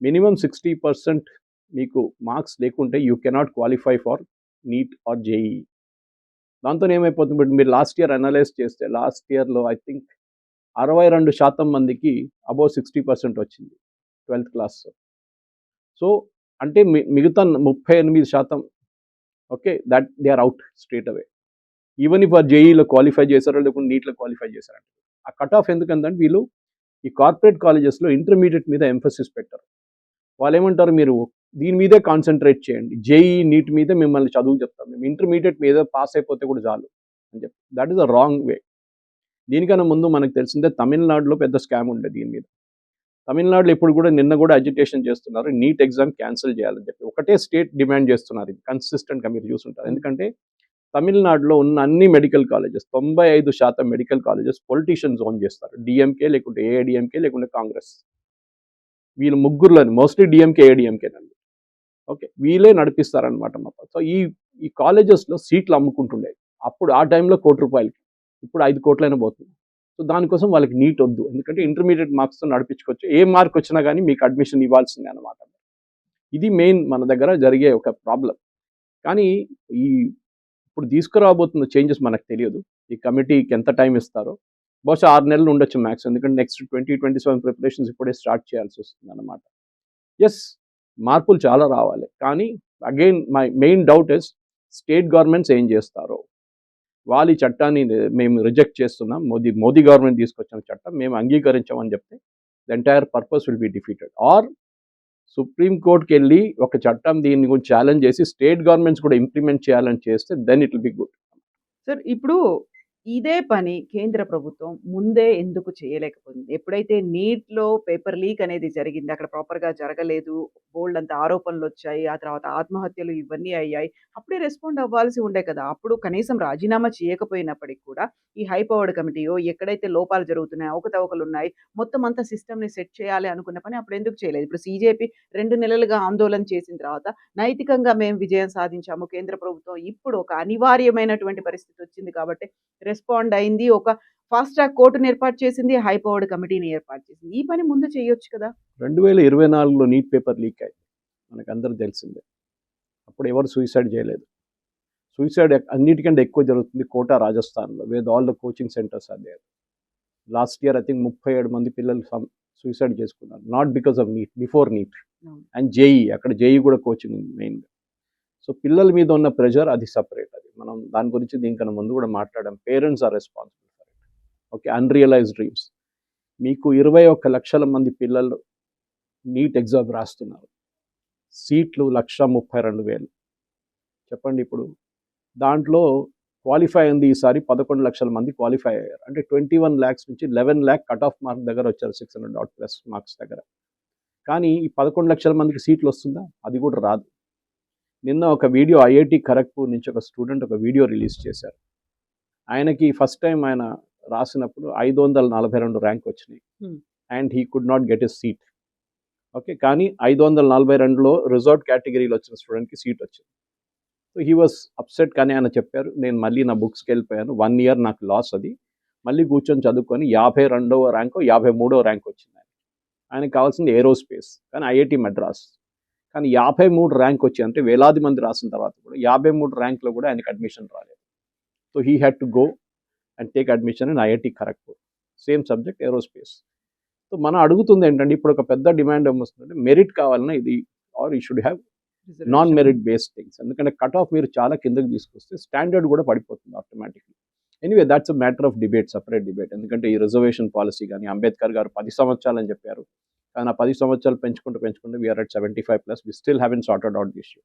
మినిమం 60% మీకు మార్క్స్ లేకుంటే you cannot qualify for NEET are JEE. దాంతో ఏమైపోతుంది, బట్ మీరు లాస్ట్ ఇయర్ అనలైజ్ చేస్తే లాస్ట్ ఇయర్లో ఐ థింక్ 62% మందికి అబౌవ్ 60% వచ్చింది 12th క్లాస్. సో అంటే మిగతా 38%, okay, that they are out straight away, even if ఆ జేఈలో క్వాలిఫై చేశారో లేకుంటే నీట్లో క్వాలిఫై చేశారంటే. ఆ కట్ ఆఫ్ ఎందుకంటే వీళ్ళు ఈ కార్పొరేట్ కాలేజెస్లో ఇంటర్మీడియట్ మీద ఎంఫసిస్ పెట్టారు. వాళ్ళు ఏమంటారు, మీరు దీని మీదే కాన్సన్ట్రేట్ చేయండి, జేఈ నీట్ మీద మిమ్మల్ని చదువు చెప్తాం, మేము ఇంటర్మీడియట్ మీద పాస్ అయిపోతే కూడా చాలు అని చెప్పి. That is a wrong way. దీనికన్నా ముందు మనకు తెలిసిందే తమిళనాడులో పెద్ద స్కామ్ ఉండే దీని మీద. తమిళనాడులో ఇప్పుడు కూడా నిన్న కూడా అజిటేషన్ చేస్తున్నారు, నీట్ ఎగ్జామ్ క్యాన్సిల్ చేయాలని చెప్పి. ఒకటే స్టేట్ డిమాండ్ చేస్తున్నారు, ఇది కన్సిస్టెంట్గా మీరు చూసుంటారు. ఎందుకంటే తమిళనాడులో ఉన్న అన్ని medical colleges 95% medical colleges politicians own చేస్తారు, డిఎంకే లేకుంటే ఏఐడిఎంకే లేకుంటే కాంగ్రెస్. వీళ్ళు ముగ్గురులోని మోస్ట్లీ డిఎంకే ఏఐడిఎంకేనండి. ఓకే, వీళ్ళే నడిపిస్తారనమాట మొత్తం. సో ఈ కాలేజెస్లో సీట్లు అమ్ముకుంటుండే అప్పుడు ఆ టైంలో ₹1,00,00,000, ఇప్పుడు 5 కోట్లైనా పోతుంది. సో దానికోసం వాళ్ళకి నీట్ వద్దు, ఎందుకంటే ఇంటర్మీడియట్ మార్క్స్తో నడిపించుకోవచ్చు, ఏ మార్క్ వచ్చినా కానీ మీకు అడ్మిషన్ ఇవ్వాల్సిందే అనమాట. ఇది మెయిన్ మన దగ్గర జరిగే ఒక ప్రాబ్లం. కానీ ఈ ఇప్పుడు తీసుకురాబోతున్న చేంజెస్ మనకు తెలియదు. ఈ కమిటీకి ఎంత టైం ఇస్తారో, బహుశా 6 నెలలు ఉండొచ్చు మ్యాక్స్, ఎందుకంటే నెక్స్ట్ 2027 ప్రిపరేషన్స్ ఇప్పుడే స్టార్ట్ చేయాల్సి వస్తుంది అనమాట. ఎస్, మార్పులు చాలా రావాలి, కానీ again my main doubt is state governments ఏం చేస్తారో. వాళ్ళు ఈ చట్టాన్ని మేము రిజెక్ట్ చేస్తున్నాం, మోదీ గవర్నమెంట్ తీసుకొచ్చిన చట్టం మేము అంగీకరించామని చెప్తే the entire purpose will be defeated. Or supreme కోర్టుకి వెళ్ళి ఒక చట్టం దీన్ని గురించి ఛాలెంజ్ చేసి స్టేట్ గవర్నమెంట్స్ కూడా ఇంప్లిమెంట్ చేయాలని చేస్తే then it will be good. Sir, ఇప్పుడు ఇదే పని కేంద్ర ప్రభుత్వం ముందే ఎందుకు చేయలేకపోయింది? ఎప్పుడైతే నీట్‌లో పేపర్ లీక్ అనేది జరిగింది, అక్కడ ప్రాపర్‌గా జరగలేదు, బోలెడంత ఆరోపణలొచ్చాయి, ఆ తర్వాత ఆత్మహత్యలు ఇవన్నీ అయ్యాయి. అప్పుడే రెస్పాండ్ అవ్వాల్సి ఉండే కదా! అప్పుడు కనీసం రాజీనామా చేయకపోయినప్పటికి కూడా ఈ హై పవర్డ్ కమిటీయో, ఎక్కడైతే లోపాలు జరుగుతున్నాయో, అవకతవకలున్నాయి, మొత్తం అంతా సిస్టమ్‌ని సెట్ చేయాలి అనుకున్న పని అప్పుడెందుకు చేయలేదు? ఇప్పుడు సీజేపీ 2 నెలలుగా ఆందోళన చేసిన తర్వాత నైతికంగా మేము విజయం సాధించాము, కేంద్ర ప్రభుత్వం ఇప్పుడు ఒక అనివార్యమైనటువంటి పరిస్థితి వచ్చింది కాబట్టి రెస్పాండ్ అయింది. ఒక ఫాస్ట్ ట్రాక్ కోర్టుని ఏర్పాటు చేసింది. హై పవర్డ్ కమిటీని ఏర్పాటు చేసింది. ఈ పని ముందు చేయొచ్చు కదా! 2024లో నీట్ పేపర్ లీక్ అయింది, మనకందరూ తెలిసిందే. అప్పుడు ఎవరు సూసైడ్ చేయలేదు. సూసైడ్ అన్నిటికంటే ఎక్కువ జరుగుతుంది కోటా, రాజస్థాన్లో, where all the coaching centres are there. Last year I think 37 మంది పిల్లలు సూసైడ్ చేసుకున్నారు, not because of NEET, before NEET and JEE. అక్కడ జేఈ కూడా కోచింగ్ ఉంది మెయిన్గా. సో పిల్లల మీద ఉన్న ప్రెషర్ అది సపరేట్, అది మనం దాని గురించి దీనికన్నా ముందు కూడా మాట్లాడాం. Parents are responsible for it. Okay, unrealised dreams. మీకు 21 లక్షల మంది పిల్లలు నీట్ ఎగ్జామ్ రాస్తున్నారు, సీట్లు 1,32,000. చెప్పండి, ఇప్పుడు దాంట్లో క్వాలిఫై అయింది ఈసారి 11 లక్షల మంది క్వాలిఫై అయ్యారు. అంటే 21 lakhs నుంచి 11 lakh కట్ ఆఫ్ మార్క్ దగ్గర వచ్చారు, 600 ప్లస్ మార్క్స్ దగ్గర. కానీ ఈ 11 లక్షల మందికి సీట్లు వస్తుందా? అది కూడా రాదు. నిన్న ఒక వీడియో ఐఐటి ఖరగ్పూర్ నుంచి ఒక స్టూడెంట్ ఒక వీడియో రిలీజ్ చేశారు. ఆయనకి ఫస్ట్ టైం ఆయన రాసినప్పుడు 542 ర్యాంక్ వచ్చినాయి and he could not get a seat. Okay, కానీ 542లో రిజర్వ్డ్ కేటగిరీలో వచ్చిన స్టూడెంట్కి సీట్ వచ్చింది. So he was upset. కానీ ఆయన చెప్పారు, నేను మళ్ళీ నా బుక్స్కి వెళ్ళిపోయాను, 1 year నాకు లాస్, అది మళ్ళీ కూర్చొని చదువుకొని 52వ ర్యాంకో 53వ ర్యాంక్ వచ్చింది. ఆయనకు కావాల్సింది ఏరోస్పేస్, కానీ ఐఐటి మద్రాస్. కానీ 53 ర్యాంక్ వచ్చి, అంటే వేలాది మంది రాసిన తర్వాత కూడా 53 ర్యాంక్లో కూడా ఆయనకు అడ్మిషన్ రాలేదు. So he had to go and take admission in IIT Kharagpur, same subject aerospace. So మనం అడుగుతుంది ఏంటంటే, ఇప్పుడు ఒక పెద్ద డిమాండ్ ఏమొస్తుందంటే మెరిట్ కావాలన్నా ఇది, or you should have non merit based things. ఎందుకంటే కట్ ఆఫ్ మీరు చాలా కిందకి తీసుకొస్తే స్టాండర్డ్ కూడా పడిపోతుంది automatically. Anyway that's a matter of debate, separate debate. ఎందుకంటే ఈ రిజర్వేషన్ పాలసీ కానీ అంబేద్కర్ గారు 10 సంవత్సరాలు అని చెప్పారు, కానీ ఆ 10 సంవత్సరాలు పెంచుకుంటూ we're at 75+. We still haven't sorted out the issue.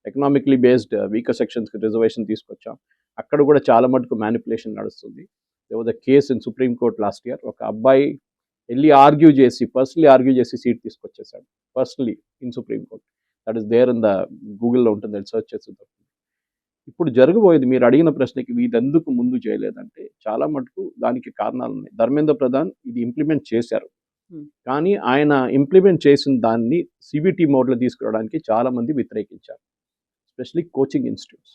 Economically based weaker సెక్షన్స్కి రిజర్వేషన్ తీసుకొచ్చాం, అక్కడ కూడా చాలా మటుకు మ్యానిపులేషన్ నడుస్తుంది. There was a case in Supreme Court last year. ఒక అబ్బాయి వెళ్ళి పర్సనలీ ఆర్గ్యూ చేసి సీట్ తీసుకొచ్చేసాడు, personally in Supreme Court. That is there in the గూగుల్లో ఉంటుంది, సెర్చ్ చేసి. ఇప్పుడు జరగబోయేది, మీరు అడిగిన ప్రశ్నకి ఇది ఎందుకు ముందు చేయలేదంటే చాలా మటుకు దానికి కారణాలు ఉన్నాయి. ధర్మేంద్ర ప్రధాన్ ఇది ఇంప్లిమెంట్ చేశారు, కానీ ఆయన ఇంప్లిమెంట్ చేసిన దాన్ని సిబిటి మోడ్లో తీసుకురావడానికి చాలామంది వ్యతిరేకించారు, especially coaching institutes.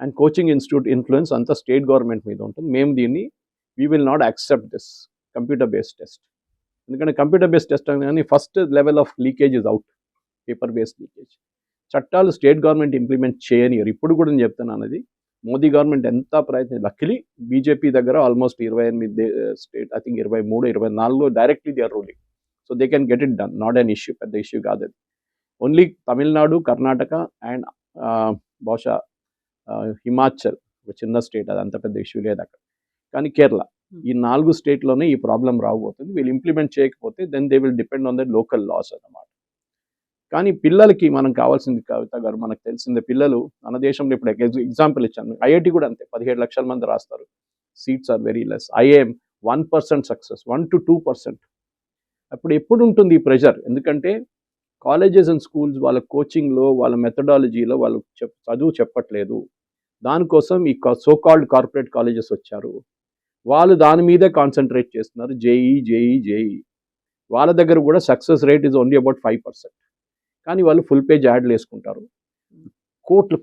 And coaching institute influence అంతా స్టేట్ గవర్నమెంట్ మీద ఉంటుంది. మేము దీన్ని we will not accept this computer based test. ఎందుకంటే కంప్యూటర్ బేస్డ్ టెస్ట్ కానీ first level of leakage is out, paper based leakage. చట్టాలు స్టేట్ గవర్నమెంట్ ఇంప్లిమెంట్ చేయనియరు. ఇప్పుడు కూడా నేను చెప్తున్నాను, అది మోదీ గవర్నమెంట్ ఎంత ప్రయత్నం, లక్కీలీ బీజేపీ దగ్గర ఆల్మోస్ట్ 28 స్టేట్, ఐ థింక్ 23, 24లో directly they are ruling. So they can get it done, not an issue, పెద్ద ఇష్యూ కాదు అది. ఓన్లీ తమిళనాడు, కర్ణాటక అండ్ బహుశా హిమాచల్, ఒక చిన్న స్టేట్, అది అంత పెద్ద ఇష్యూ లేదు అక్కడ. కానీ కేరళ, ఈ 4 స్టేట్లోనే ఈ ప్రాబ్లం రాబోతుంది. వీళ్ళు ఇంప్లిమెంట్ చేయకపోతే then they will depend on the local laws అన్నమాట. కానీ పిల్లలకి మనం కావాల్సింది, కవిత గారు, మనకు తెలిసిందే, పిల్లలు మన దేశంలో ఇప్పుడు ఎగ్జాంపుల్ ఇచ్చాను, ఐఐటి కూడా అంతే, 17 లక్షల మంది రాస్తారు, seats are very less. I am 1% success, 1 to 2%. అప్పుడు ఎప్పుడు ఉంటుంది ఈ ప్రెషర్? ఎందుకంటే కాలేజెస్ అండ్ స్కూల్స్ వాళ్ళ కోచింగ్లో, వాళ్ళ మెథడాలజీలో వాళ్ళు చదువు చెప్పట్లేదు. దానికోసం ఈ సో కాల్డ్ కార్పొరేట్ కాలేజెస్ వచ్చారు, వాళ్ళు దాని మీదే కాన్సన్ట్రేట్ చేస్తున్నారు. జేఈ వాళ్ళ దగ్గర కూడా success rate is only about 5%. కానీ వాళ్ళు ఫుల్ పేజ్ యాడ్లు వేసుకుంటారు,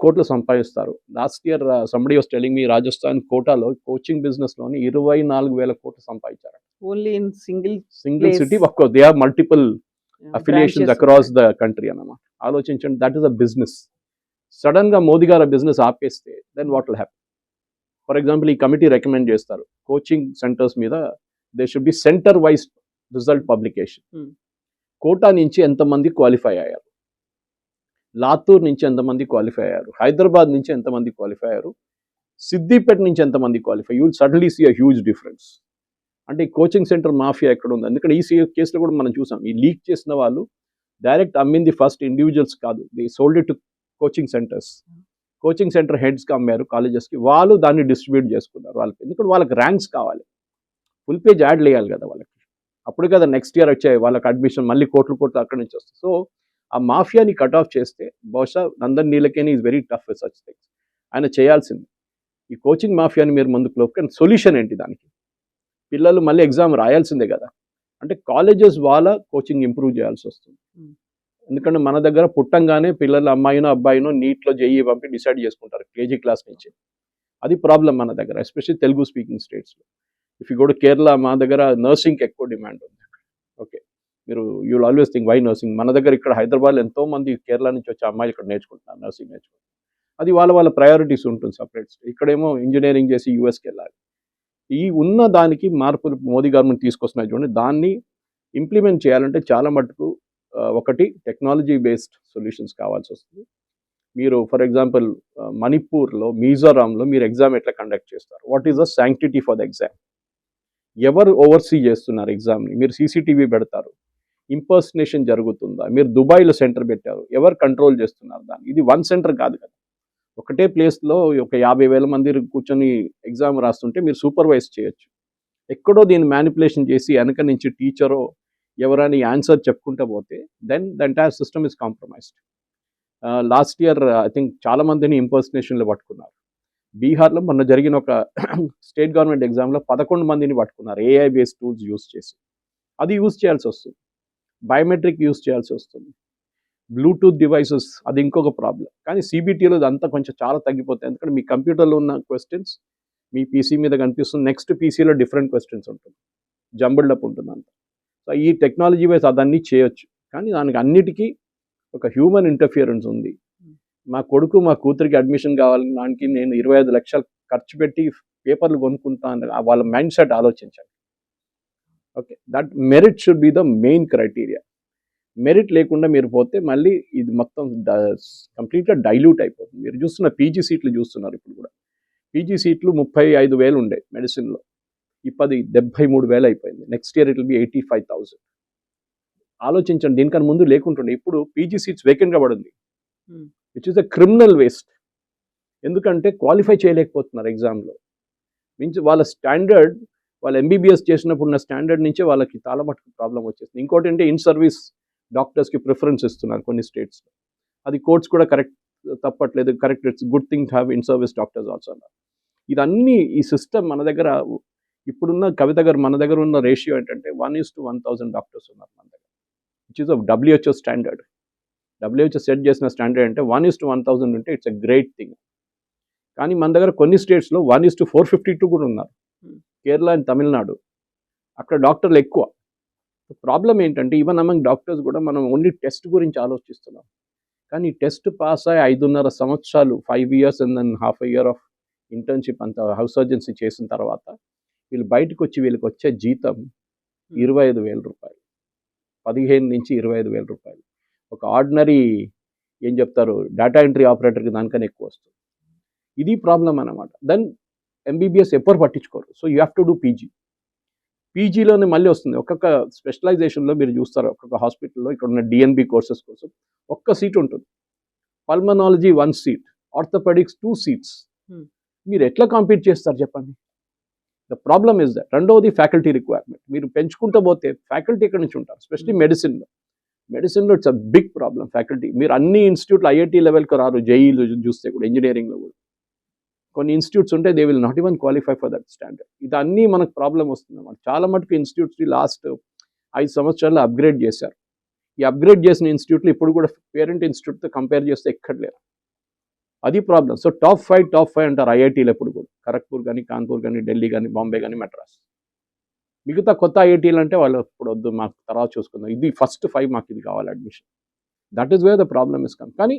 కోట్లు సంపాదిస్తారు. Last year somebody was telling me Rajasthan కోటాలో కోచింగ్ బిజినెస్లోని 24,000 కోట్లు సంపాదించారు. Only in single single Place. City ఒక్క they are multiple affiliations branches across the country అన్నమాట. ఆలోచించండి, that is a business. Sudden గా మోదీ గారు బిజినెస్ ఆపేస్తే then what will happen? For example ఈ కమిటీ రికమెండ్ చేస్తారు కోచింగ్ సెంటర్స్ మీద they should be centre wise result publication. Hmm. Kota నుంచి ఎంతమంది క్వాలిఫై అయ్యారు, లాతూర్ నుంచి ఎంతమంది క్వాలిఫై అయ్యారు, హైదరాబాద్ నుంచి ఎంతమంది క్వాలిఫై అయ్యారు, సిద్దిపేట నుంచి ఎంతమంది qualify, you will suddenly see a huge difference. అంటే ఈ కోచింగ్ సెంటర్ మాఫియా ఎక్కడ ఉంది? ఎందుకంటే ఈ కేసులో కూడా మనం చూసాం, ఈ లీక్ చేసిన వాళ్ళు డైరెక్ట్ అమ్మింది ఫస్ట్ ఇండివిజువల్స్ కాదు, they sold it to coaching centres. Coaching centre హెడ్స్కి అమ్మారు, కాలేజెస్కి, వాళ్ళు దాన్ని డిస్ట్రిబ్యూట్ చేసుకున్నారు వాళ్ళకి. ఎందుకంటే వాళ్ళకి ర్యాంక్స్ కావాలి, ఫుల్ పేజ్ యాడ్లు వేయాలి కదా వాళ్ళకి, అప్పుడు కదా నెక్స్ట్ ఇయర్ వచ్చాయి వాళ్ళకి అడ్మిషన్, మళ్ళీ కోట్లు అక్కడి నుంచి వస్తాయి. సో ఆ మాఫియాని కట్ ఆఫ్ చేస్తే బహుశా Nandan Nilekani is very tough with such things. ఆయన చేయాల్సింది ఈ కోచింగ్ మాఫియాని మీరు ముందుకు లోపు. సొల్యూషన్ ఏంటి దానికి? పిల్లలు మళ్ళీ ఎగ్జామ్ రాయాల్సిందే కదా. అంటే కాలేజెస్ వాళ్ళ కోచింగ్ ఇంప్రూవ్ చేయాల్సి వస్తుంది. ఎందుకంటే మన దగ్గర పుట్టంగానే పిల్లలు అమ్మాయినో అబ్బాయినో నీట్లో జేఈ పంపి డిసైడ్ చేసుకుంటారు కేజీ క్లాస్ నుంచి. అది ప్రాబ్లం మన దగ్గర, ఎస్పెషల్లీ తెలుగు స్పీకింగ్ స్టేట్స్లో. If you go to Kerala, మా దగ్గర నర్సింగ్కి ఎక్కువ డిమాండ్ ఉంది. ఓకే, మీరు you will always think why nursing. మన దగ్గర ఇక్కడ హైదరాబాద్లో ఎంతోమంది కేరళ నుంచి వచ్చే అమ్మాయిలు ఇక్కడ నేర్చుకుంటున్నారు, నర్సింగ్ నేర్చుకుంటున్నారు. అది వాళ్ళ ప్రయారిటీస్ ఉంటుంది సపరేట్. ఇక్కడేమో ఇంజనీరింగ్ చేసి యూఎస్కి వెళ్ళాలి. ఈ ఉన్న దానికి మార్పులు మోదీ గవర్నమెంట్ తీసుకొస్తున్నాయి చూడండి, దాన్ని ఇంప్లిమెంట్ చేయాలంటే చాలా మటుకు ఒకటి టెక్నాలజీ బేస్డ్ సొల్యూషన్స్ కావాల్సి వస్తుంది. మీరు ఫర్ ఎగ్జాంపుల్ మణిపూర్లో, మిజోరాంలో మీరు ఎగ్జామ్ ఎట్లా కండక్ట్ చేస్తారు? What is the sanctity for the exam? ఎవరు ఓవర్సీ చేస్తున్నారు ఎగ్జామ్ని? మీరు సీసీటీవీ పెడతారు, ఇంపర్సనేషన్ జరుగుతుందా? మీరు దుబాయ్లో సెంటర్ పెట్టారు, ఎవరు కంట్రోల్ చేస్తున్నారు దాన్ని? ఇది వన్ సెంటర్ కాదు కదా, ఒకటే ప్లేస్లో ఒక 50,000 మంది కూర్చొని ఎగ్జామ్ రాస్తుంటే మీరు సూపర్వైజ్ చేయొచ్చు. ఎక్కడో దీన్ని మ్యానిపులేషన్ చేసి వెనక నుంచి టీచరో ఎవరైనా ఆన్సర్ చెప్పుకుంటూ పోతే then the entire system is compromised. Last year I think చాలా మందిని ఇంపర్సనేషన్లో పట్టుకున్నారు. బీహార్లో మొన్న జరిగిన ఒక స్టేట్ గవర్నమెంట్ ఎగ్జామ్లో 11 మందిని పట్టుకున్నారు ఏఐ బేస్డ్ టూల్స్ యూస్ చేసి. అది యూస్ చేయాల్సి వస్తుంది, బయోమెట్రిక్ యూస్ చేయాల్సి వస్తుంది, బ్లూటూత్ డివైసెస్, అది ఇంకొక ప్రాబ్లం. కానీ సిబిటీలో అదంతా కొంచెం చాలా తగ్గిపోతాయి. ఎందుకంటే మీ కంప్యూటర్లో ఉన్న క్వశ్చన్స్ మీ పీసీ మీద కనిపిస్తుంది, నెక్స్ట్ పీసీలో డిఫరెంట్ క్వశ్చన్స్ ఉంటుంది, జంబుల్డ్ అప్ ఉంటుంది అంత. సో ఈ టెక్నాలజీ వైజ్ అదన్నీ చేయొచ్చు, కానీ దానికి అన్నిటికీ ఒక హ్యూమన్ ఇంటర్ఫియరెన్స్ ఉంది. మా కొడుకు మా కూతురికి అడ్మిషన్ కావాలని దానికి నేను 25 లక్షలు ఖర్చు పెట్టి పేపర్లు కొనుక్కుంటాను, వాళ్ళ మైండ్ సెట్ ఆలోచించండి. Okay, that merit should be the main criteria. Merit లేకుండా మీరు పోతే మళ్ళీ ఇది మొత్తం కంప్లీట్గా డైల్యూట్ అయిపోతుంది. మీరు చూస్తున్న పీజీ సీట్లు చూస్తున్నారు, ఇప్పుడు కూడా పీజీ సీట్లు 35,000 ఉండే మెడిసిన్లో, ఇప్పుడు 73,000 అయిపోయింది. Next year it will B 85,000. ఆలోచించండి, దీనికన్నా ముందు లేకుంటుండే. ఇప్పుడు పీజీ సీట్స్ వేకెంట్గా పడింది, which is a criminal waste. ఎందుకంటే క్వాలిఫై చేయలేకపోతున్నారు ఎగ్జామ్లో. మీన్స్ వాళ్ళ స్టాండర్డ్, వాళ్ళు ఎంబీబీఎస్ చేసినప్పుడు ఉన్న స్టాండర్డ్ నుంచే వాళ్ళకి చాలా మటుకు ప్రాబ్లం వచ్చేస్తుంది. ఇంకోటి అంటే ఇన్ సర్వీస్ డాక్టర్స్కి ప్రిఫరెన్స్ ఇస్తున్నారు కొన్ని స్టేట్స్లో. అది కోర్ట్స్ కూడా కరెక్ట్ తప్పట్లేదు, correct, it's good thing to have in service doctors also అన్నారు. ఇదన్నీ ఈ సిస్టమ్ మన దగ్గర ఇప్పుడున్న కవిత గారు, మన దగ్గర ఉన్న రేషియో ఏంటంటే 1:1,000 డాక్టర్స్ ఉన్నారు మన దగ్గర, which is a WHO standard. WHO set చేసిన స్టాండర్డ్ అంటే 1:1,000 ఉంటే ఇట్స్ అ గ్రేట్ థింగ్. కానీ మన దగ్గర కొన్ని స్టేట్స్లో 1:452 కూడా ఉన్నారు, కేరళ అండ్ తమిళనాడు, అక్కడ డాక్టర్లు ఎక్కువ. ప్రాబ్లం ఏంటంటే ఈవెన్ అమంగ్ డాక్టర్స్ కూడా మనం ఓన్లీ టెస్ట్ గురించి ఆలోచిస్తున్నాం. కానీ టెస్ట్ పాస్ అయ్యి 5.5 సంవత్సరాలు, 5 years and then half a year of internship అంతా హౌస్ సర్జన్సీ చేసిన తర్వాత వీళ్ళు బయటకు వచ్చి వీళ్ళకి వచ్చే జీతం 25,000 రూపాయలు, 15 నుంచి 25,000 రూపాయలు. ఒక ఆర్డినరీ ఏం చెప్తారు డేటా ఎంట్రీ ఆపరేటర్కి దానికన్నా ఎక్కువ వస్తుంది. ఇది ప్రాబ్లం అన్నమాట. దెన్ ఎంబీబీఎస్ ఎవ్వరు పట్టించుకోరు. So you have to do PG. పీజీలోనే మళ్ళీ వస్తుంది, ఒక్కొక్క స్పెషలైజేషన్లో మీరు చూస్తారు, ఒక్కొక్క హాస్పిటల్లో ఇక్కడ ఉన్న డిఎన్బి కోర్సెస్ కోసం ఒక్క సీట్ ఉంటుంది, పల్మనాలజీ 1 seat, ఆర్థోపెడిక్స్ 2 seats. మీరు ఎట్లా కాంపీట్ చేస్తారు చెప్పండి? The problem is that. రెండవది ఫ్యాకల్టీ రిక్వైర్మెంట్. మీరు పెంచుకుంటూ పోతే ఫ్యాకల్టీ ఎక్కడి నుంచి ఉంటారు? ఎస్పెషలీ మెడిసిన్లో it's a big problem faculty. మీరు అన్ని ఇన్స్టిట్యూట్లు ఐఐటీ లెవెల్కి రారు, జేఈలో చూస్తే కూడా, ఇంజనీరింగ్లో కూడా కొన్ని ఇన్స్టిట్యూట్స్ ఉంటే they will not even qualify for that standard. ఇదన్నీ మనకు ప్రాబ్లం వస్తుంది అన్నమాట. చాలా మటుకు ఇన్స్టిట్యూట్స్ని లాస్ట్ 5 సంవత్సరాల్లో అప్గ్రేడ్ చేశారు. ఈ అప్గ్రేడ్ చేసిన ఇన్స్టిట్యూట్లు ఇప్పుడు కూడా పేరెంట్ ఇన్స్టిట్యూట్తో కంపేర్ చేస్తే ఎక్కడ లేరు. అది ప్రాబ్లం. సో టాప్ 5 అంటారు ఐఐటీలు ఎప్పుడు కూడా. ఖరగ్పూర్ కానీ, కాన్పూర్ కానీ, ఢిల్లీ కానీ, బాంబే కానీ, మెడ్రాస్. మిగతా కొత్త ఐఐటీలు అంటే వాళ్ళు ఇప్పుడు వద్దు, మాకు తర్వాత చూసుకుందాం, ఇది ఫస్ట్ 5 మాకు ఇది కావాలి admission. That is where the problem is come. కానీ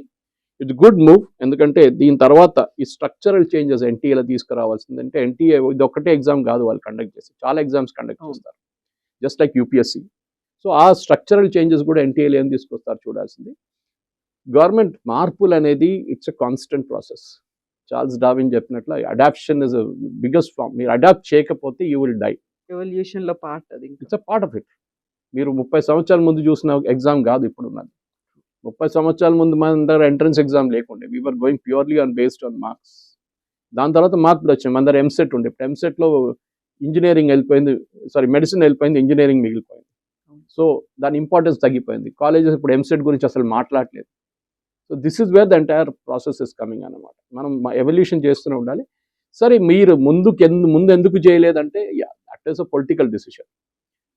ఇట్స్ గుడ్ మూవ్. ఎందుకంటే దీని తర్వాత ఈ స్ట్రక్చరల్ చేంజెస్ ఎన్టీఏలో తీసుకురావాల్సిందంటే, ఎన్టీఏ ఇది ఒక్కటే ఎగ్జామ్ కాదు వాళ్ళు కండక్ట్ చేసి, చాలా ఎగ్జామ్స్ కండక్ట్ చేస్తారు, జస్ట్ లైక్ యూపీఎస్సీ. సో ఆ స్ట్రక్చరల్ చేంజెస్ కూడా ఎన్టీఏలో ఏం తీసుకొస్తారు చూడాల్సింది. గవర్నమెంట్ మార్పులు అనేది it's a constant process. Charles Darwin చెప్పినట్లు అడాప్షన్ ఇస్ బిగ్గెస్ట్ ఫార్మ్. మీరు అడాప్ట్ చేయకపోతే యూ విల్ డై. ఎవల్యూషన్ లో పార్ట్ అది. It's a part of it. మీరు 30 సంవత్సరాల ముందు చూసిన ఎగ్జామ్ కాదు ఇప్పుడు ఉన్నది. 30 సంవత్సరాల ముందు మన దగ్గర ఎంట్రన్స్ ఎగ్జామ్ లేకుండే. We are going purely on based on marks. దాని తర్వాత మార్పులు వచ్చాయి. మన దగ్గర ఎంసెట్ ఉండే. ఇప్పుడు ఎంసెట్లో ఇంజనీరింగ్ వెళ్ళిపోయింది, సారీ మెడిసిన్ వెళ్ళిపోయింది, ఇంజనీరింగ్ మిగిలిపోయింది. సో దాని ఇంపార్టెన్స్ తగ్గిపోయింది. కాలేజెస్ ఇప్పుడు ఎంసెట్ గురించి అసలు మాట్లాడలేదు. So this is where the entire process is coming అన్నమాట. మనం ఎవల్యూషన్ చేస్తూనే ఉండాలి. సరే మీరు ముందు ఎందుకు చేయలేదంటే, that is a political decision.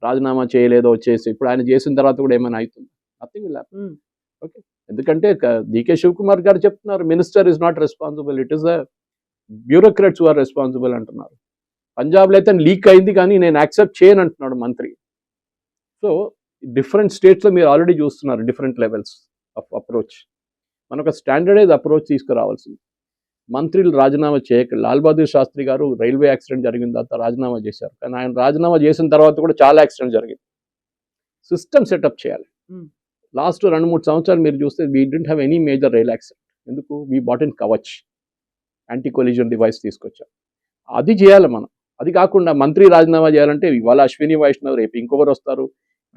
రాజీనామా చేయలేదో వచ్చేసి ఇప్పుడు ఆయన చేసిన తర్వాత కూడా ఏమైనా అవుతుంది? Nothing will happen. ఓకే, ఎందుకంటే డికే శివకుమార్ గారు చెప్తున్నారు, minister is not responsible, it is the bureaucrats who are responsible అంటున్నారు. పంజాబ్లో అయితే లీక్ అయింది కానీ నేను యాక్సెప్ట్ చేయను అంటున్నాడు మంత్రి. సో డిఫరెంట్ స్టేట్స్లో మీరు ఆల్రెడీ చూస్తున్నారు డిఫరెంట్ లెవెల్స్ ఆఫ్ అప్రోచ్. మనకు స్టాండర్డైజ్ అప్రోచ్ తీసుకురావాల్సింది. మంత్రులు రాజీనామా చేయక, లాల్ బహదూర్ శాస్త్రి గారు రైల్వే యాక్సిడెంట్ జరిగిన తర్వాత రాజీనామా చేశారు, కానీ ఆయన రాజీనామా చేసిన తర్వాత కూడా చాలా యాక్సిడెంట్ జరిగింది. సిస్టమ్ సెటప్ చేయాలి. లాస్ట్ 2-3 సంవత్సరాలు మీరు చూస్తే we didn't have any major rail accident. ఎందుకు? We bought in Kavach, anti collision device తీసుకొచ్చాం. అది చేయాలి మనం. అది కాకుండా మంత్రి రాజీనామా చేయాలంటే ఇవాళ అశ్విని వైష్ణవ్, రేపు ఇంకొకరు వస్తారు,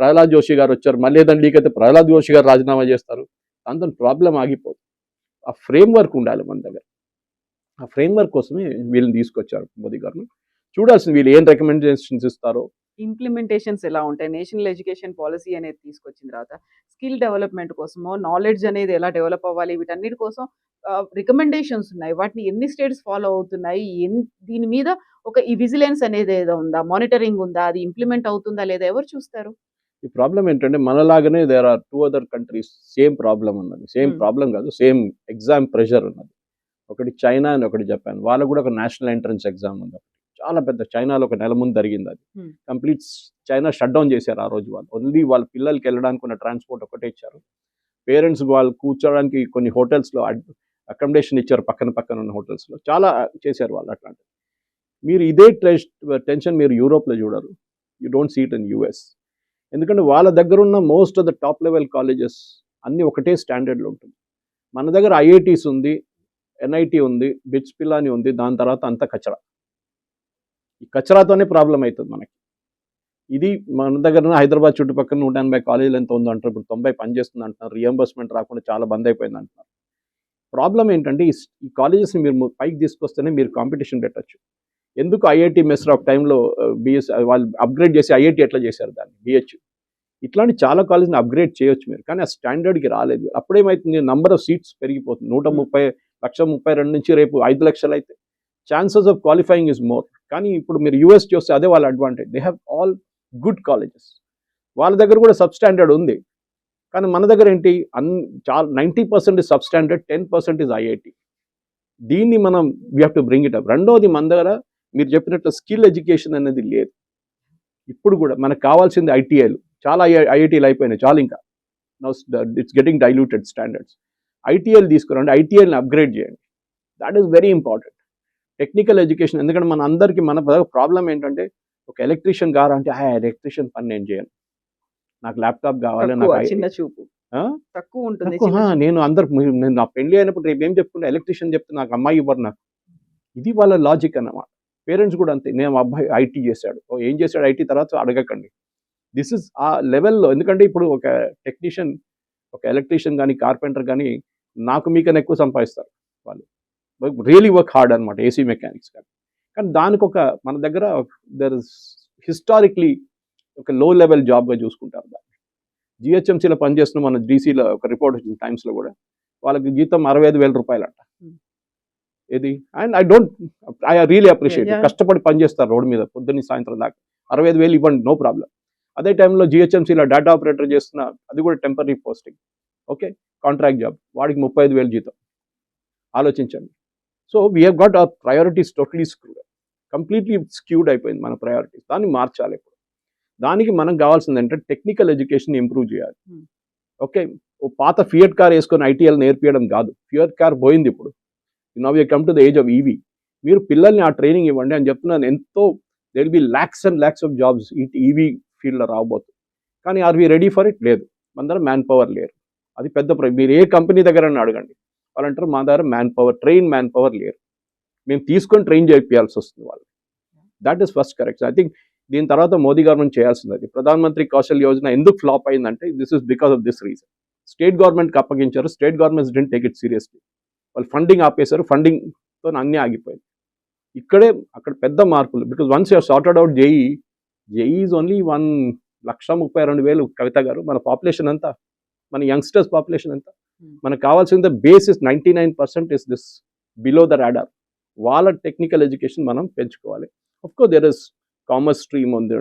ప్రహ్లాద్ జోషి గారు వచ్చారు, మళ్ళీ ఏదైనా లీక్ అయితే ప్రహ్లాద్ జోషి గారు రాజీనామా చేస్తారు. దాంతో ప్రాబ్లం ఆగిపోదు. ఆ ఫ్రేమ్ వర్క్ ఉండాలి మన దగ్గర. ఆ ఫ్రేమ్ వర్క్ కోసమే వీళ్ళని తీసుకొచ్చారు మోదీ గారు. చూడాల్సింది వీళ్ళు ఏం రికమెండేషన్స్ ఇస్తారో. ఇంప్లిమెంటేషన్స్ ఎలా ఉంటాయి? నేషనల్ ఎడ్యుకేషన్ పాలసీ అనేది తీసుకొచ్చిన తర్వాత స్కిల్ డెవలప్మెంట్ కోసమో, నాలెడ్జ్ అనేది ఎలా డెవలప్ అవ్వాలి, వీటన్నిటి కోసం రికమెండేషన్స్ ఉన్నాయి. వాటిని ఎన్ని స్టేట్స్ ఫాలో అవుతున్నాయి? దీని మీద ఒక ఈ విజిలెన్స్ అనేది ఏదో ఉందా, మానిటరింగ్ ఉందా, అది ఇంప్లిమెంట్ అవుతుందా లేదా, ఎవరు చూస్తారు? ఈ ప్రాబ్లం ఏంటంటే మనలాగానే there are 2 other countries same problem ఉన్నది. సేమ్ ప్రాబ్లం కాదు, సేమ్ ఎగ్జామ్ ప్రెషర్ ఉన్నది. ఒకటి చైనా అని ఒకటి జపాన్. వాళ్ళకు కూడా ఒక నేషనల్ ఎంట్రన్స్ ఎగ్జామ్ ఉంది. చాలా పెద్ద, చైనాలో 1 నెల ముందు జరిగింది అది. కంప్లీట్ చైనా షట్ డౌన్ చేశారు ఆ రోజు. వాళ్ళు ఓన్లీ వాళ్ళ పిల్లలకి వెళ్ళడానికి ఉన్న ట్రాన్స్పోర్ట్ ఒకటే ఇచ్చారు. పేరెంట్స్ వాళ్ళు కూర్చోడానికి కొన్ని హోటల్స్లో అకామిడేషన్ ఇచ్చారు, పక్కన ఉన్న హోటల్స్లో. చాలా చేశారు వాళ్ళు అట్లాంటివి. మీరు ఇదే టెన్షన్ మీరు యూరోప్లో చూడరు. You don't see it in US. ఎందుకంటే వాళ్ళ దగ్గర ఉన్న most of the top level colleges అన్నీ ఒకటే స్టాండర్డ్లో ఉంటుంది. మన దగ్గర ఐఐటీస్ ఉంది, ఎన్ఐటి ఉంది, బిట్స్ పిల్లాని ఉంది, దాని తర్వాత అంతా కచరా. ఈ కచరాతోనే ప్రాబ్లం అవుతుంది మనకి. ఇది మన దగ్గర హైదరాబాద్ చుట్టుపక్కల 180 కాలేజీలు ఎంత ఉందో అంటారు, ఇప్పుడు 90 పనిచేస్తుంది అంటున్నారు. రియంబర్స్మెంట్ రాకుండా చాలా బంద్ అయిపోయింది అంటున్నారు. ప్రాబ్లం ఏంటంటే ఈ కాలేజెస్ని మీరు పైకి తీసుకొస్తేనే మీరు కాంపిటీషన్ పెట్టచ్చు. ఎందుకు ఐఐటి మెస్రా ఒక టైంలో బిఎస్ వాళ్ళు అప్గ్రేడ్ చేసి ఐఐటి ఎట్లా చేశారు దాన్ని, బిహెచ్. ఇట్లాంటి చాలా కాలేజ్ని అప్గ్రేడ్ చేయొచ్చు మీరు, కానీ ఆ స్టాండర్డ్కి రాలేదు. అప్పుడేమైతుంది, నెంబర్ ఆఫ్ సీట్స్ పెరిగిపోతుంది. 132 నుంచి రేపు 5 లక్షలు అయితే chances of qualifying is more. కానీ ఇప్పుడు మీరు యూఎస్ చూస్తే అదే వాళ్ళ advantage. They have all good colleges. వాళ్ళ దగ్గర కూడా సబ్ స్టాండర్డ్ ఉంది, కానీ మన దగ్గర ఏంటి, 90% is sub standard, 10% is IIT. దీన్ని మనం we have to bring it up. రెండోది, మన దగ్గర మీరు చెప్పినట్లు స్కిల్ ఎడ్యుకేషన్ అనేది లేదు. ఇప్పుడు కూడా మనకు కావాల్సింది ఐటీఐలు. చాలా ఐఐటీలు అయిపోయినాయి, చాలా. ఇంకా ఇట్స్ గెటింగ్ డైల్యూటెడ్ స్టాండర్డ్స్. ఐటీఐలు తీసుకురండి, ఐటీఐని అప్గ్రేడ్ చేయండి. That is very important. Technical education, ఎందుకంటే మన అందరికీ మన ప్రాబ్లం ఏంటంటే, ఒక ఎలక్ట్రీషియన్ కావాలంటే ఎలక్ట్రీషియన్ పని నేను చేయను, నాకు ల్యాప్టాప్ కావాలి, నాకు చిన్న చూపు తక్కువ ఉంటుంది. నేను నా పెళ్లి అయినప్పుడు రేపు ఏం చెప్పుకుంటే ఎలక్ట్రీషియన్ చెప్తే నాకు అమ్మాయి ఇవ్వరు నాకు. ఇది వాళ్ళ లాజిక్ అన్నమాట. పేరెంట్స్ కూడా అంతే, నేను అబ్బాయి ఐటీ చేశాడు, ఏం చేశాడు ఐటీ తర్వాత అడగకండి. దిస్ ఇస్ ఆ లెవెల్లో. ఎందుకంటే ఇప్పుడు ఒక టెక్నీషియన్, ఒక ఎలక్ట్రీషియన్ కానీ, కార్పెంటర్ కానీ నాకు మీకన్నా ఎక్కువ సంపాదిస్తారు. వాళ్ళు రియలీ వర్క్ హార్డ్ అనమాట, ఏసీ మెకానిక్స్ కానీ. కానీ దానికి మన దగ్గర దర్ ఇస్ హిస్టారిక్లీ ఒక లో లెవెల్ జాబ్గా చూసుకుంటారు దాన్ని. జిహెచ్ఎంసీలో పనిచేస్తున్న మన డీసీలో ఒక రిపోర్ట్ వచ్చింది టైమ్స్లో కూడా, వాళ్ళకి జీతం 65,000 రూపాయలు అంట. ఇది అండ్ ఐ రియలీ అప్రిషియేట్. కష్టపడి పనిచేస్తారు రోడ్డు మీద పొద్దున్న సాయంత్రం దాకా. 65,000 ఇవ్వండి, నో ప్రాబ్లం. అదే టైంలో జిహెచ్ఎంసీలో డేటా ఆపరేటర్ చేస్తున్న, అది కూడా temporary posting, okay, contract job, వాడికి 35,000 జీతం. ఆలోచించండి. So we have got our priorities totally screwed, completely skewed అయిపోయింది మన ప్రయారిటీస్. దాన్ని మార్చాలి ఇప్పుడు. దానికి మనకు కావాల్సింది ఏంటంటే టెక్నికల్ ఎడ్యుకేషన్ ఇంప్రూవ్ చేయాలి. ఓకే, ఓ పాత ఫియట్ కార్ వేసుకొని ఐటీఎల్ నేర్పించడం కాదు. ఫియట్ కార్ పోయింది ఇప్పుడు. Now you come to the age of EV. మీరు పిల్లల్ని ఆ ట్రైనింగ్ ఇవ్వండి అని చెప్తున్నాను. ఎంతో they will be lakhs and lakhs of jobs ఈ ఈవీ ఫీల్డ్లో రాబోతుంది. కానీ are we ready for it? లేదు. మన దగ్గర మ్యాన్ పవర్ లేరు. అది పెద్ద మీరు ఏ కంపెనీ దగ్గర అడగండి, వాళ్ళంటారు మా దగ్గర మ్యాన్ పవర్, మ్యాన్ పవర్ లేరు, మేము తీసుకొని ట్రైన్ చేయాల్సి వస్తుంది వాళ్ళు. That is first correct. I think దీని తర్వాత మోదీ గవర్నమెంట్ చేయాల్సింది అది. ప్రధానమంత్రి కౌశల్ యోజన ఎందుకు ఫ్లాప్ అయిందంటే this is because of this reason. State గవర్నమెంట్కి అప్పగించారు, state governments didn't take it seriously. వాళ్ళు ఫండింగ్ ఆపేశారు, ఫండింగ్తో అన్నీ ఆగిపోయింది. ఇక్కడే అక్కడ పెద్ద మార్పులు. Because once you sorted out JEE is only 1,32,000 కవిత గారు. మన పాపులేషన్ అంతా, మన యంగ్స్టర్స్ పాపులేషన్ అంతా. మనకు కావాల్సింది base is 99% is this below the radar. వాళ్ళ టెక్నికల్ ఎడ్యుకేషన్ మనం పెంచుకోవాలి. Of course there is commerce stream ఉంది,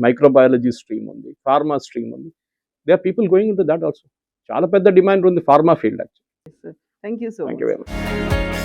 మైక్రోబయాలజీ స్ట్రీమ్ ఉంది, ఫార్మా స్ట్రీమ్ ఉంది. They are people going in to that also. చాలా పెద్ద డిమాండ్ ఉంది pharma field actually. Thank you so thank you very much.